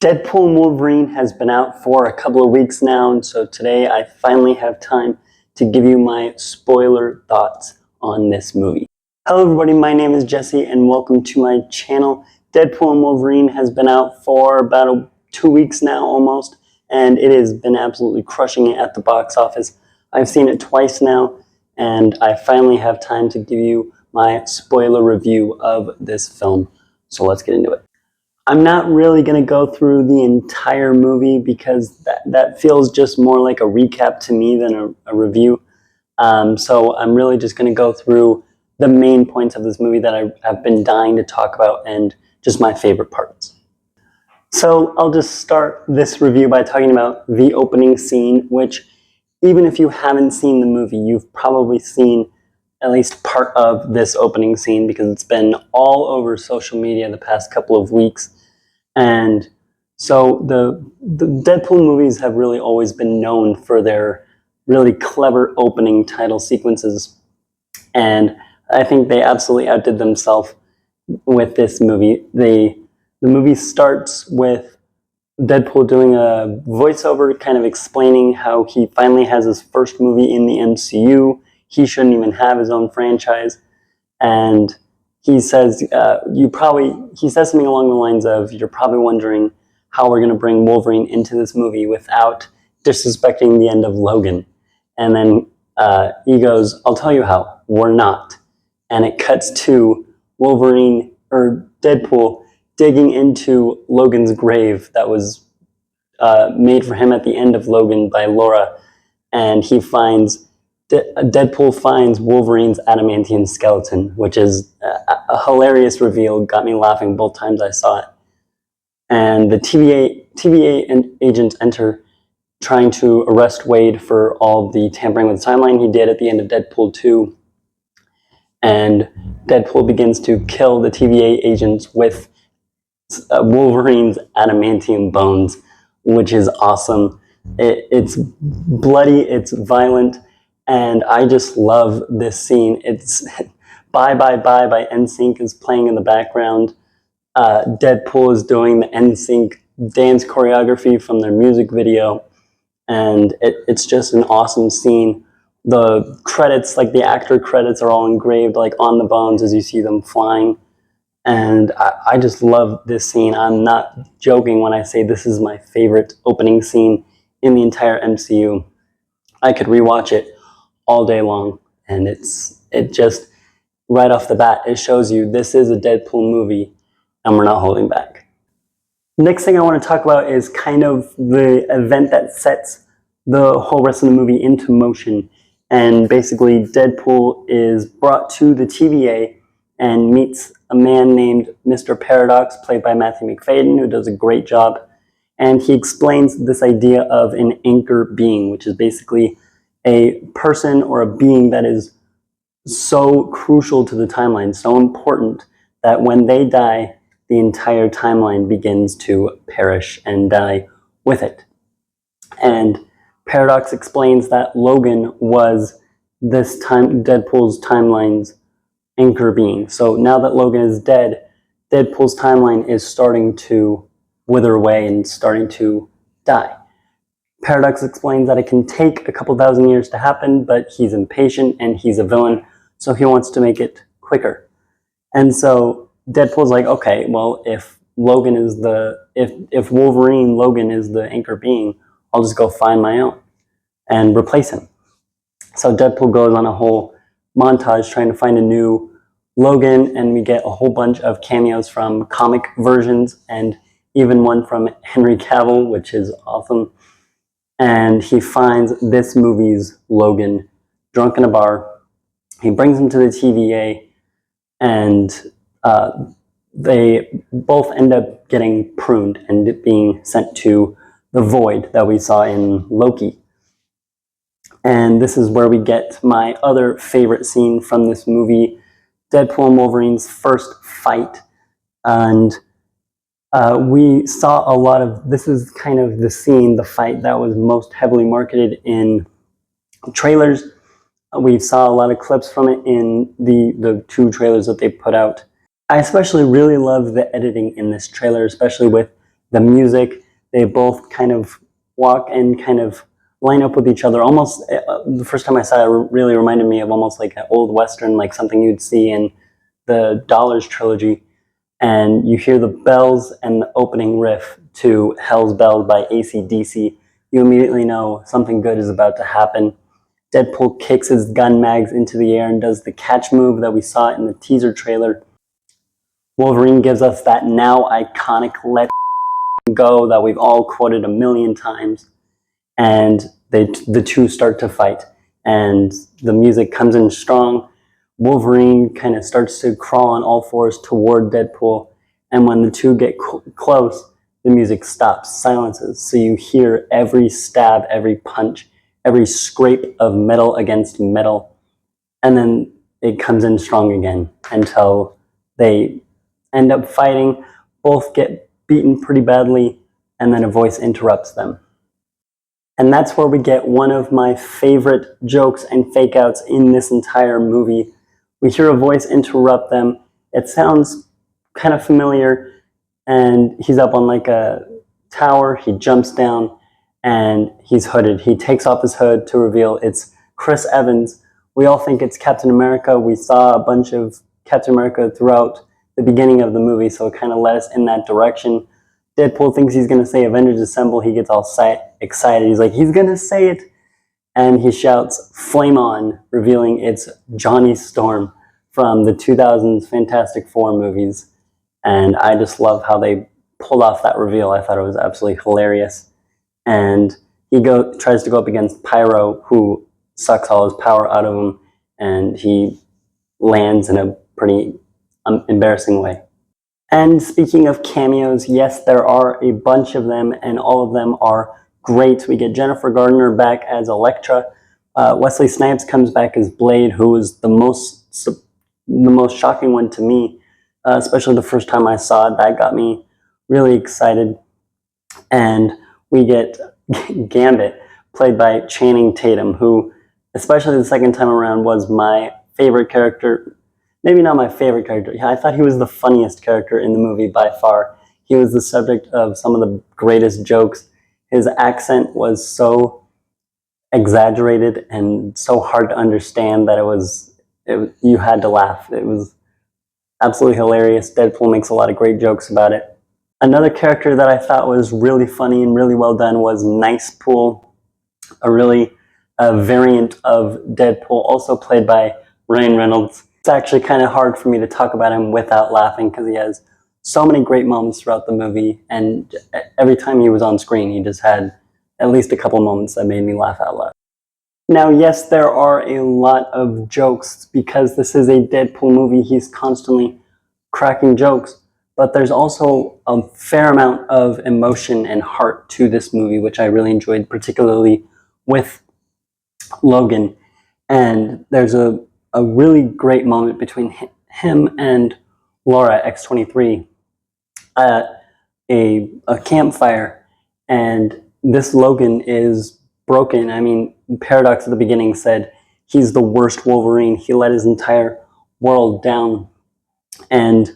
Deadpool and Wolverine has been out for a couple of weeks now, and so today I finally have time to give you my spoiler thoughts on this movie. Hello everybody, my name is Jesse and welcome to my channel. Deadpool and Wolverine has been out for about 2 weeks now almost, and it has been absolutely crushing it at the box office. I've seen it twice now, and I finally have time to give you my spoiler review of this film. So let's get into it. I'm not really going to go through the entire movie because that feels just more like a recap to me than a review. So I'm really just going to go through the main points of this movie that I've been dying to talk about and just my favorite parts. So I'll just start this review by talking about the opening scene, which even if you haven't seen the movie, you've probably seen at least part of this opening scene because it's been all over social media the past couple of weeks. And so the Deadpool movies have really always been known for their really clever opening title sequences. And I think they absolutely outdid themselves with this movie. The movie starts with Deadpool doing a voiceover kind of explaining how he finally has his first movie in the MCU. He shouldn't even have his own franchise. And he says, he says something along the lines of, you're probably wondering how we're going to bring Wolverine into this movie without disrespecting the end of Logan. And then he goes, I'll tell you how, we're not. And it cuts to Wolverine, or Deadpool, digging into Logan's grave that was made for him at the end of Logan by Laura. And he finds Deadpool finds Wolverine's adamantium skeleton, which is a hilarious reveal. Got me laughing both times I saw it. And the TVA agents enter, trying to arrest Wade for all the tampering with the timeline he did at the end of Deadpool 2. And Deadpool begins to kill the TVA agents with Wolverine's adamantium bones, which is awesome. It's bloody, it's violent, and I just love this scene. It's Bye Bye Bye by NSYNC is playing in the background. Deadpool is doing the NSYNC dance choreography from their music video. And it's just an awesome scene. The credits, like the actor credits, are all engraved like on the bones as you see them flying. And I just love this scene. I'm not joking when I say this is my favorite opening scene in the entire MCU. I could rewatch it all day long, and it just right off the bat it shows you this is a Deadpool movie and we're not holding back. Next thing I want to talk about is kind of the event that sets the whole rest of the movie into motion. And basically Deadpool is brought to the TVA and meets a man named Mr. Paradox, played by Matthew McFadden, who does a great job. And he explains this idea of an anchor being, which is basically a person or a being that is so crucial to the timeline, so important, that when they die, the entire timeline begins to perish and die with it. And Paradox explains that Logan was this time Deadpool's timeline's anchor being. So now that Logan is dead, Deadpool's timeline is starting to wither away and starting to die. Paradox explains that it can take a couple thousand years to happen, but he's impatient and he's a villain, so he wants to make it quicker. And so Deadpool's like, okay, well, if Wolverine Logan is the anchor being, I'll just go find my own and replace him. So Deadpool goes on a whole montage trying to find a new Logan, and we get a whole bunch of cameos from comic versions and even one from Henry Cavill, which is awesome. And he finds this movie's Logan drunk in a bar. He brings him to the TVA, and they both end up getting pruned and being sent to the void that we saw in Loki. And this is where we get my other favorite scene from this movie, Deadpool and Wolverine's first fight. And we saw a lot of, this is kind of the scene, the fight that was most heavily marketed in trailers. We saw a lot of clips from it in the 2 trailers that they put out. I especially really love the editing in this trailer, especially with the music, they both kind of walk and kind of line up with each other. Almost, the first time I saw it really reminded me of almost like an old Western, like something you'd see in the Dollars trilogy. And you hear the bells and the opening riff to Hell's Bells by AC/DC. You immediately know something good is about to happen. Deadpool kicks his gun mags into the air and does the catch move that we saw in the teaser trailer. Wolverine gives us that now iconic "let go" that we've all quoted a million times. And the two start to fight. And the music comes in strong. Wolverine kind of starts to crawl on all fours toward Deadpool. And when the two get close, the music stops, silences. So you hear every stab, every punch, every scrape of metal against metal. And then it comes in strong again until they end up fighting. Both get beaten pretty badly, and then a voice interrupts them. And that's where we get one of my favorite jokes and fake outs in this entire movie. We hear a voice interrupt them. It sounds kind of familiar, and he's up on like a tower. He jumps down, and he's hooded. He takes off his hood to reveal it's Chris Evans. We all think it's Captain America. We saw a bunch of Captain America throughout the beginning of the movie, so it kind of led us in that direction. Deadpool thinks he's going to say Avengers Assemble. He gets all excited. He's like, he's going to say it. And he shouts, "Flame on," revealing it's Johnny Storm from the 2000s Fantastic Four movies. And I just love how they pulled off that reveal. I thought it was absolutely hilarious. And he tries to go up against Pyro, who sucks all his power out of him. And he lands in a pretty embarrassing way. And speaking of cameos, yes, there are a bunch of them, and all of them are great. We get Jennifer Gardner back as Elektra. Wesley Snipes comes back as Blade, who was the most shocking one to me, especially the first time I saw it. That got me really excited. And we get Gambit, played by Channing Tatum, who, especially the second time around, was my favorite character. Maybe not my favorite character. I thought he was the funniest character in the movie by far. He was the subject of some of the greatest jokes. His accent was so exaggerated and so hard to understand that you had to laugh. It was absolutely hilarious. Deadpool makes a lot of great jokes about it. Another character that I thought was really funny and really well done was Nicepool, a variant of Deadpool, also played by Ryan Reynolds. It's actually kind of hard for me to talk about him without laughing because he has so many great moments throughout the movie, and every time he was on screen, he just had at least a couple moments that made me laugh out loud. Now, yes, there are a lot of jokes because this is a Deadpool movie. He's constantly cracking jokes, but there's also a fair amount of emotion and heart to this movie, which I really enjoyed, particularly with Logan. And there's a really great moment between him and Laura X-23 at a campfire, and this Logan is broken. I mean, Paradox at the beginning said he's the worst Wolverine. He let his entire world down, and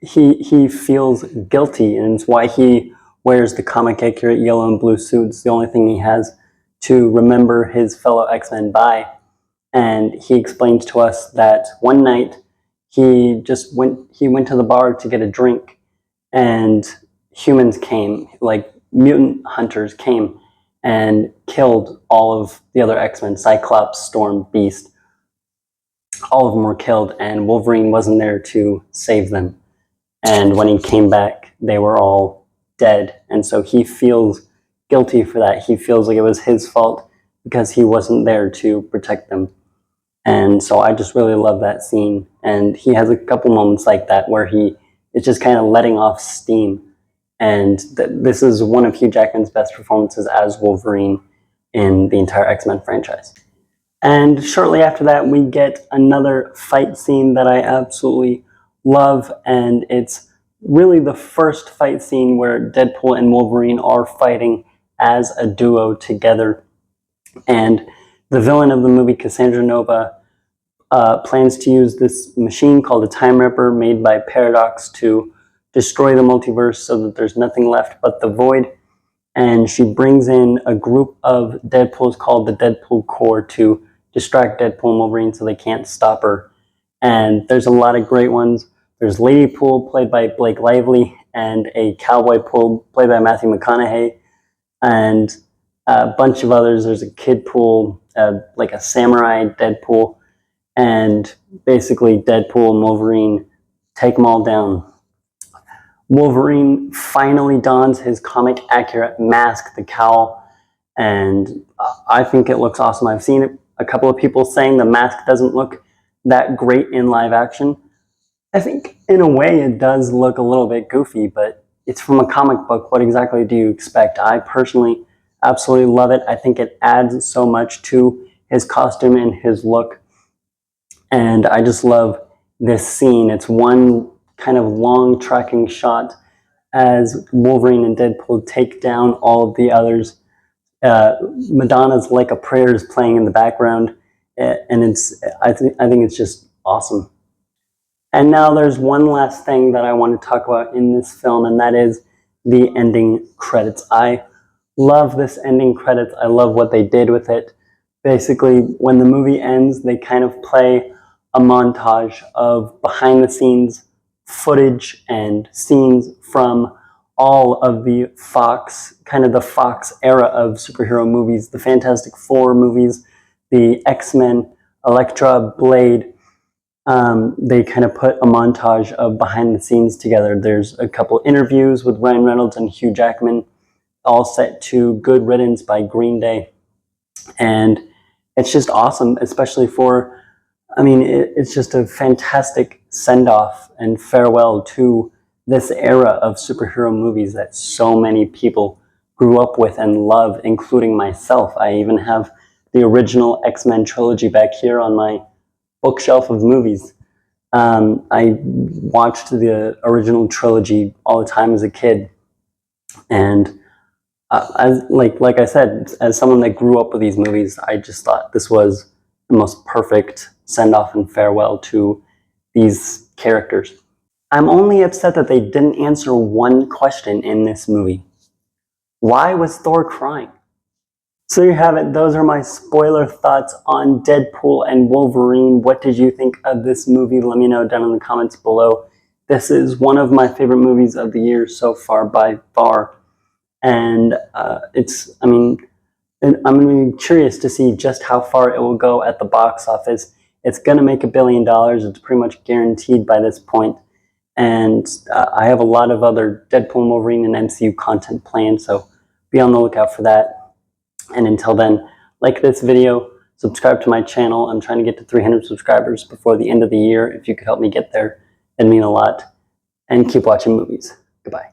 he feels guilty, and it's why he wears the comic accurate yellow and blue suit. It's the only thing he has to remember his fellow X-Men by. And he explains to us that one night he went to the bar to get a drink, and humans came, like mutant hunters came and killed all of the other X-Men, Cyclops, Storm, Beast. All of them were killed, and Wolverine wasn't there to save them. And when he came back, they were all dead. And so he feels guilty for that. He feels like it was his fault because he wasn't there to protect them. And so I just really love that scene. And he has a couple moments like that where he is just kind of letting off steam. And this is one of Hugh Jackman's best performances as Wolverine in the entire X-Men franchise. And shortly after that, we get another fight scene that I absolutely love. And it's really the first fight scene where Deadpool and Wolverine are fighting as a duo together. And the villain of the movie, Cassandra Nova, plans to use this machine called a Time Ripper made by Paradox to destroy the multiverse so that there's nothing left but the void. And she brings in a group of Deadpools called the Deadpool Corps to distract Deadpool and Wolverine so they can't stop her. And there's a lot of great ones. There's Lady Pool, played by Blake Lively, and a Cowboy Pool, played by Matthew McConaughey, and a bunch of others. There's a Kid Pool, like a samurai Deadpool, and basically Deadpool and Wolverine take them all down. Wolverine finally dons his comic-accurate mask, the cowl, and I think it looks awesome. I've seen a couple of people saying the mask doesn't look that great in live action. I think in a way it does look a little bit goofy, but it's from a comic book. What exactly do you expect? I personally absolutely love it. I think it adds so much to his costume and his look, and I just love this scene. It's one kind of long tracking shot as Wolverine and Deadpool take down all of the others. Madonna's Like a Prayer is playing in the background, and I think it's just awesome. And now there's one last thing that I want to talk about in this film, and that is the ending credits. I love this ending credits. I love what they did with it. Basically, when the movie ends, they kind of play a montage of behind the scenes footage and scenes from all of the Fox, kind of the Fox era of superhero movies, the Fantastic Four movies, the X-Men, Elektra, Blade. They kind of put a montage of behind the scenes together. There's a couple interviews with Ryan Reynolds and Hugh Jackman, all set to Good Riddance by Green Day. And it's just awesome, especially for, it's just a fantastic send-off and farewell to this era of superhero movies that so many people grew up with and love, including myself. I even have the original X-Men trilogy back here on my bookshelf of movies. I watched the original trilogy all the time as a kid, and like I said, as someone that grew up with these movies, I just thought this was the most perfect send-off and farewell to these characters. I'm only upset that they didn't answer one question in this movie. Why was Thor crying? So you have it. Those are my spoiler thoughts on Deadpool and Wolverine. What did you think of this movie? Let me know down in the comments below. This is one of my favorite movies of the year so far, by far. And I'm going to be curious to see just how far it will go at the box office. It's going to make $1 billion. It's pretty much guaranteed by this point. And I have a lot of other Deadpool and Wolverine and MCU content planned, so be on the lookout for that. And until then, like this video, subscribe to my channel. I'm trying to get to 300 subscribers before the end of the year. If you could help me get there, it'd mean a lot. And keep watching movies. Goodbye.